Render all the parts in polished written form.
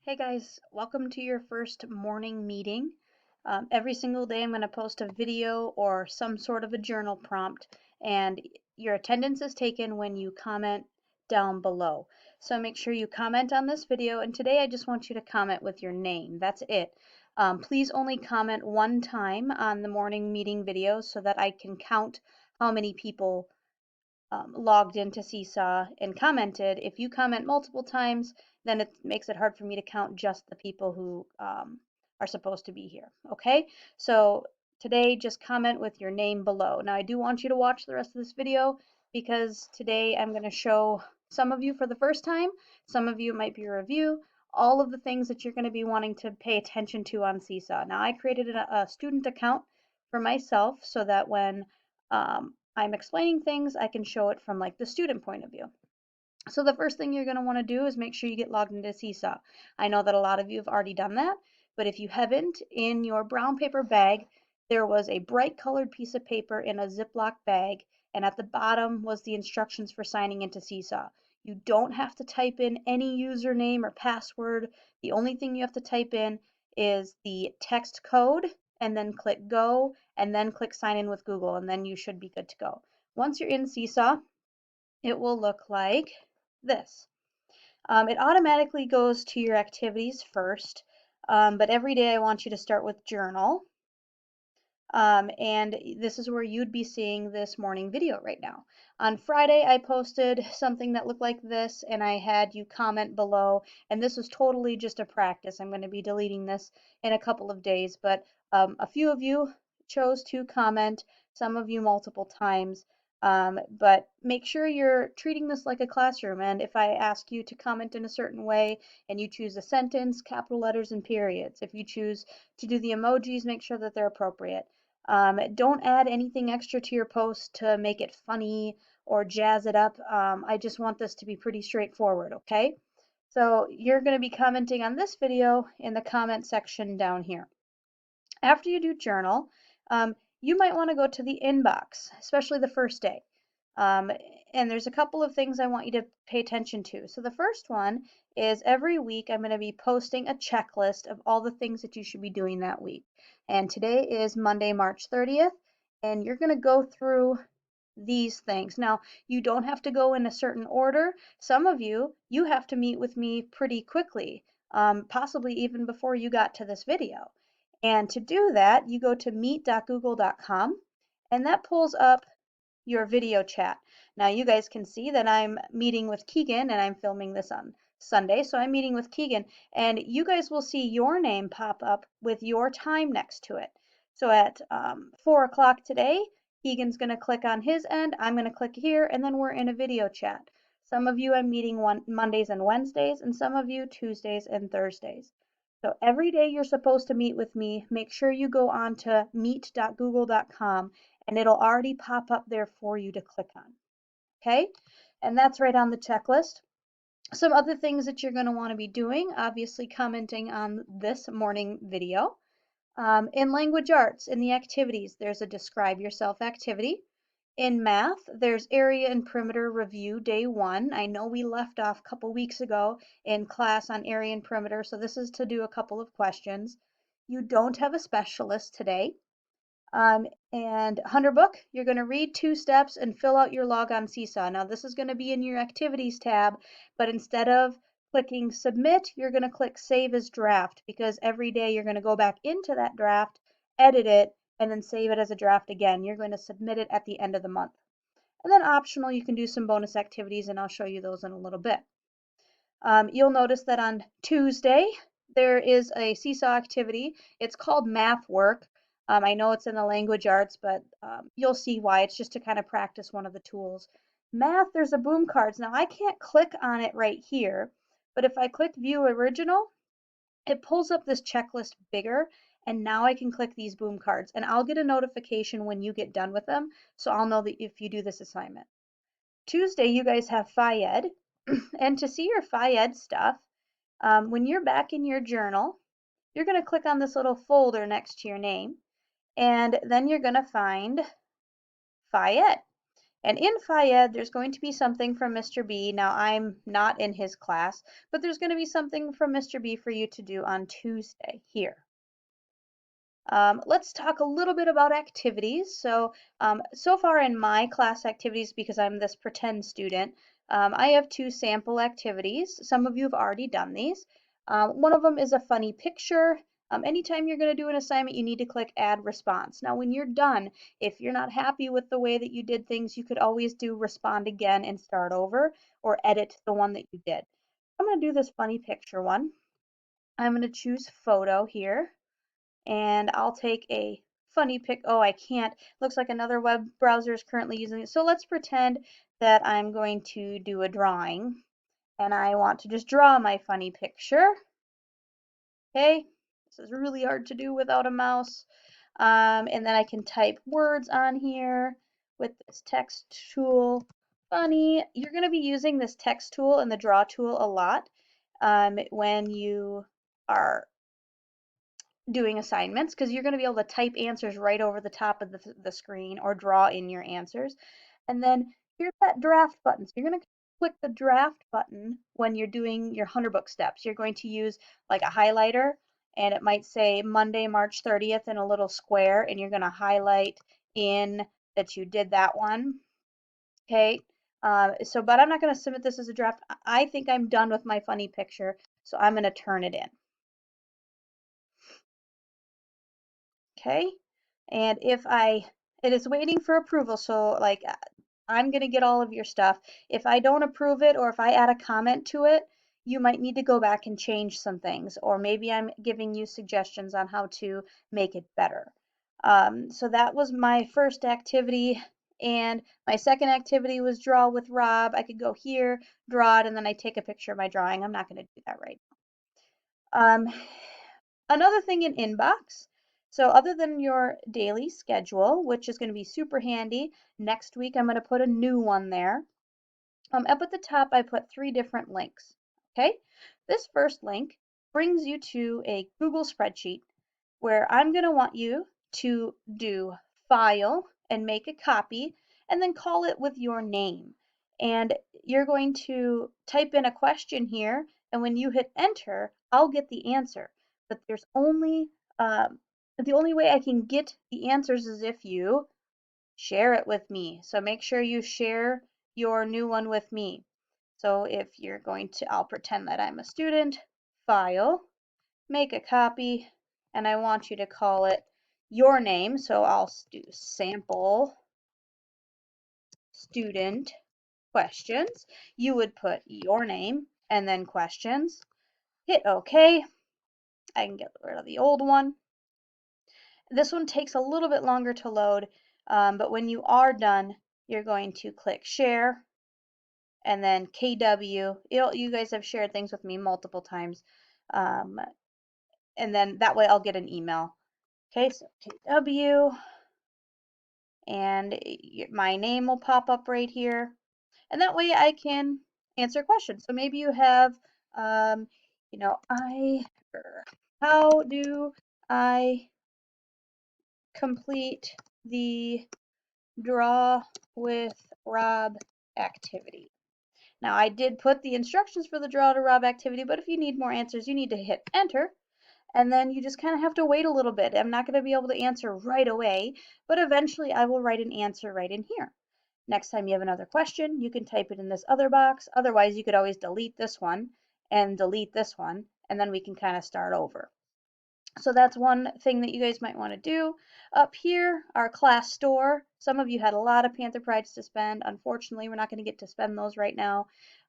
Hey guys, welcome to your first morning meeting. Every single day I'm going to post a video or some sort of a journal prompt, and your attendance is taken when you comment down below. So make sure you comment on this video, and today I just want you to comment with your name. That's it. Please only comment one time on the morning meeting video so that I can count how many people logged into Seesaw and commented. If you comment multiple times, then it makes it hard for me to count just the people who are supposed to be here. Okay, so today just comment with your name below. Now I do want you to watch the rest of this video because today I'm going to show some of you for the first time, some of you might be a review, all of the things that you're going to be wanting to pay attention to on Seesaw. Now I created a student account for myself so that when I'm explaining things, I can show it from like the student point of view. So the first thing you're going to want to do is make sure you get logged into Seesaw. I know that a lot of you have already done that, but if you haven't, in your brown paper bag, there was a bright colored piece of paper in a Ziploc bag, and at the bottom was the instructions for signing into Seesaw. You don't have to type in any username or password. The only thing you have to type in is the text code and then click go and then click sign in with Google, and then you should be good to go. Once you're in Seesaw, it will look like this. It automatically goes to your activities first, but every day I want you to start with journal. And this is where you'd be seeing this morning video right now. On Friday, I posted something that looked like this, and I had you comment below, and this was totally just a practice. I'm going to be deleting this in a couple of days, but a few of you chose to comment, some of you multiple times. But make sure you're treating this like a classroom, and if I ask you to comment in a certain way and you choose a sentence, capital letters and periods. If you choose to do the emojis, make sure that they're appropriate. Don't add anything extra to your post to make it funny or jazz it up. I just want this to be pretty straightforward, okay? So you're going to be commenting on this video in the comment section down here. After you do journal, you might want to go to the inbox, especially the first day. Um, and there's a couple of things I want you to pay attention to. So the first one is every week I'm going to be posting a checklist of all the things that you should be doing that week. And today is Monday, March 30th, and you're going to go through these things. Now, you don't have to go in a certain order. Some of you, you have to meet with me pretty quickly, possibly even before you got to this video. And to do that, you go to meet.google.com, and that pulls up your video chat. Now you guys can see that I'm meeting with Keegan, and I'm filming this on Sunday, so I'm meeting with Keegan, and you guys will see your name pop up with your time next to it. So at 4 o'clock today, Keegan's going to click on his end, I'm going to click here, and then we're in a video chat. Some of you I'm meeting Mondays and Wednesdays, and some of you Tuesdays and Thursdays. So every day you're supposed to meet with me, make sure you go on to meet.google.com and it'll already pop up there for you to click on. Okay, and that's right on the checklist. Some other things that you're going to want to be doing, obviously commenting on this morning video. In language arts, in the activities, there's a describe yourself activity. In math, there's area and perimeter review day 1. I know we left off a couple weeks ago in class on area and perimeter, so this is to do a couple of questions. You don't have a specialist today. And Hunter Book, you're going to read 2 steps and fill out your log on Seesaw. Now this is going to be in your activities tab, but instead of clicking submit, you're going to click save as draft because every day you're going to go back into that draft, edit it, and then save it as a draft again. You're going to submit it at the end of the month. And then optional, you can do some bonus activities, and I'll show you those in a little bit. You'll notice that on Tuesday, there is a Seesaw activity. It's called Math Work. I know it's in the language arts, but you'll see why. It's just to kind of practice one of the tools. Math, there's a boom cards. Now I can't click on it right here, but if I click view original, it pulls up this checklist bigger, and now I can click these boom cards, and I'll get a notification when you get done with them, so I'll know that if you do this assignment. Tuesday, you guys have Phi-Ed, and to see your Phi-Ed stuff, when you're back in your journal, you're going to click on this little folder next to your name, and then you're going to find Phi-Ed. And in Phi Ed, there's going to be something from Mr. B. Now, I'm not in his class, but there's going to be something from Mr. B for you to do on Tuesday here. Let's talk a little bit about activities. So far in my class activities, because I'm this pretend student, I have 2 sample activities. Some of you have already done these. One of them is a funny picture. Anytime you're going to do an assignment, you need to click Add Response. Now, when you're done, if you're not happy with the way that you did things, you could always do Respond Again and start over, or edit the one that you did. I'm going to do this funny picture one. I'm going to choose Photo here, and I'll take a funny pic. Oh, I can't. Looks like another web browser is currently using it. So let's pretend that I'm going to do a drawing, and I want to just draw my funny picture. Okay, this is really hard to do without a mouse. And then I can type words on here with this text tool. Funny, you're going to be using this text tool and the draw tool a lot when you are doing assignments, because you're going to be able to type answers right over the top of the screen or draw in your answers. And then here's that draft button. So you're going to click the draft button when you're doing your 100 book steps. You're going to use like a highlighter, and it might say Monday, March 30th in a little square, and you're going to highlight in that you did that one. Okay. But I'm not going to submit this as a draft. I think I'm done with my funny picture, so I'm going to turn it in. Okay, and it is waiting for approval, so like I'm gonna get all of your stuff. If I don't approve it, or if I add a comment to it, you might need to go back and change some things, or maybe I'm giving you suggestions on how to make it better. So that was my first activity, and my second activity was draw with Rob. I could go here, draw it, and then I take a picture of my drawing. I'm not gonna do that right now. Another thing in Inbox, so other than your daily schedule, which is going to be super handy, next week I'm going to put a new one there. Up at the top, I put 3 different links. Okay, this first link brings you to a Google spreadsheet where I'm going to want you to do File and make a copy, and then call it with your name. And you're going to type in a question here, and when you hit enter, I'll get the answer. But there's only the only way I can get the answers is if you share it with me. So make sure you share your new one with me. So if you're going to, I'll pretend that I'm a student, File, make a copy, and I want you to call it your name. So I'll do sample student questions. You would put your name and then questions. Hit OK. I can get rid of the old one. This one takes a little bit longer to load, but when you are done, you're going to click share and then KW. You guys have shared things with me multiple times, and then that way I'll get an email. Okay, so KW, and my name will pop up right here, and that way I can answer questions. So maybe you have, you know, how do I complete the draw with Rob activity? Now I did put the instructions for the draw to Rob activity, but if you need more answers, you need to hit enter, and then you just kind of have to wait a little bit. I'm not going to be able to answer right away, but eventually I will write an answer right in here. Next time you have another question, you can type it in this other box. Otherwise, you could always delete this one and delete this one, and then we can kind of start over. So that's one thing that you guys might want to do. Up here, our class store. Some of you had a lot of Panther Prides to spend. Unfortunately, we're not going to get to spend those right now.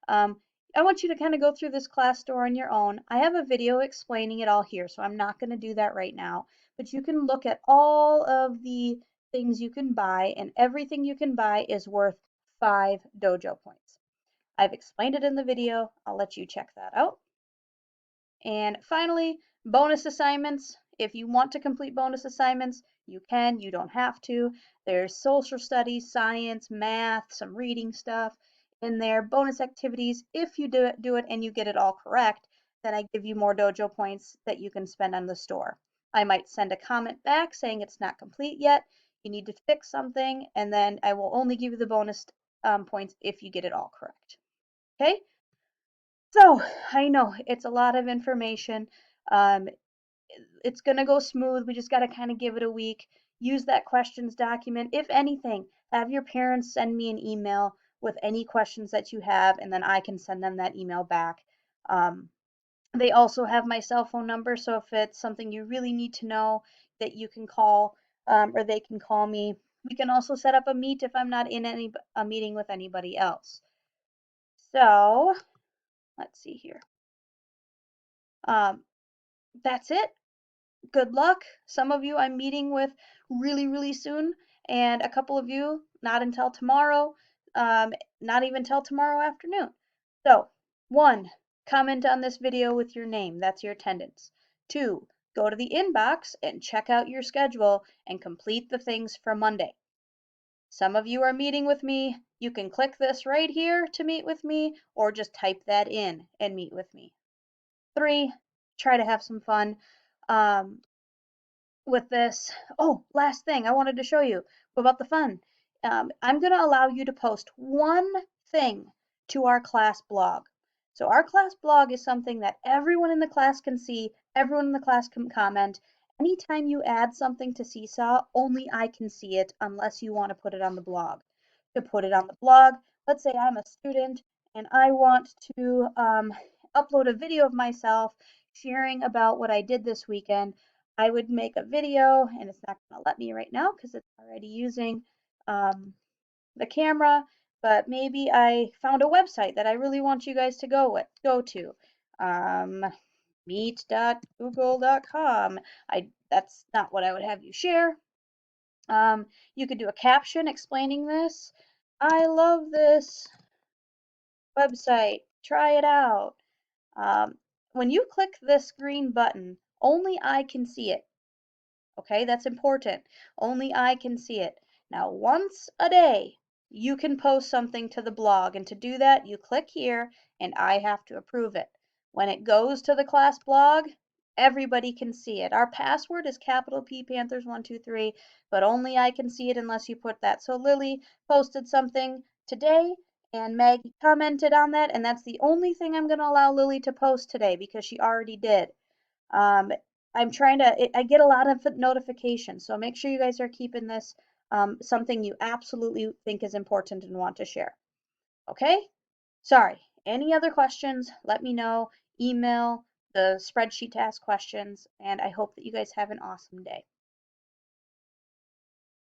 I want you to kind of go through this class store on your own. I have a video explaining it all here, so I'm not going to do that right now. But you can look at all of the things you can buy, and everything you can buy is worth 5 dojo points. I've explained it in the video. I'll let you check that out. And finally, bonus assignments. If you want to complete bonus assignments, you can, you don't have to. There's social studies, science, math, some reading stuff in there, bonus activities. If you do it and you get it all correct, then I give you more dojo points that you can spend on the store. I might send a comment back saying it's not complete yet. You need to fix something, and then I will only give you the bonus points if you get it all correct. Okay? So I know it's a lot of information. Um, it's going to go smooth. We just got to kind of give it a week. Use that questions document. If anything, have your parents send me an email with any questions that you have, and then I can send them that email back. They also have my cell phone number, so if it's something you really need to know, that you can call, or they can call me. We can also set up a meet if I'm not in a meeting with anybody else. So let's see here. Um, that's it. Good luck. Some of you I'm meeting with really, really soon, and a couple of you not until tomorrow, not even till tomorrow afternoon. So, 1, comment on this video with your name. That's your attendance. 2, go to the inbox and check out your schedule and complete the things for Monday. Some of you are meeting with me. You can click this right here to meet with me, or just type that in and meet with me. 3, try to have some fun. With this. Oh, last thing I wanted to show you about the fun. I'm going to allow you to post one thing to our class blog. So our class blog is something that everyone in the class can see, everyone in the class can comment. Anytime you add something to Seesaw, only I can see it unless you want to put it on the blog. To put it on the blog, let's say I'm a student and I want to upload a video of myself sharing about what I did this weekend. I would make a video, and it's not going to let me right now because it's already using the camera, but maybe I found a website that I really want you guys to go to. Meet.google.com. That's not what I would have you share. You could do a caption explaining this. I love this website. Try it out. When you click this green button, only I can see it. Okay, that's important. Only I can see it. Now, once a day, you can post something to the blog, and to do that, you click here, and I have to approve it. When it goes to the class blog, everybody can see it. Our password is capital P Panthers 123, but only I can see it unless you put that. So Lily posted something today, and Maggie commented on that, and that's the only thing I'm going to allow Lily to post today because she already did. I'm trying to, I get a lot of notifications, so make sure you guys are keeping this something you absolutely think is important and want to share. Okay? Sorry. Any other questions, let me know. Email the spreadsheet to ask questions, and I hope that you guys have an awesome day.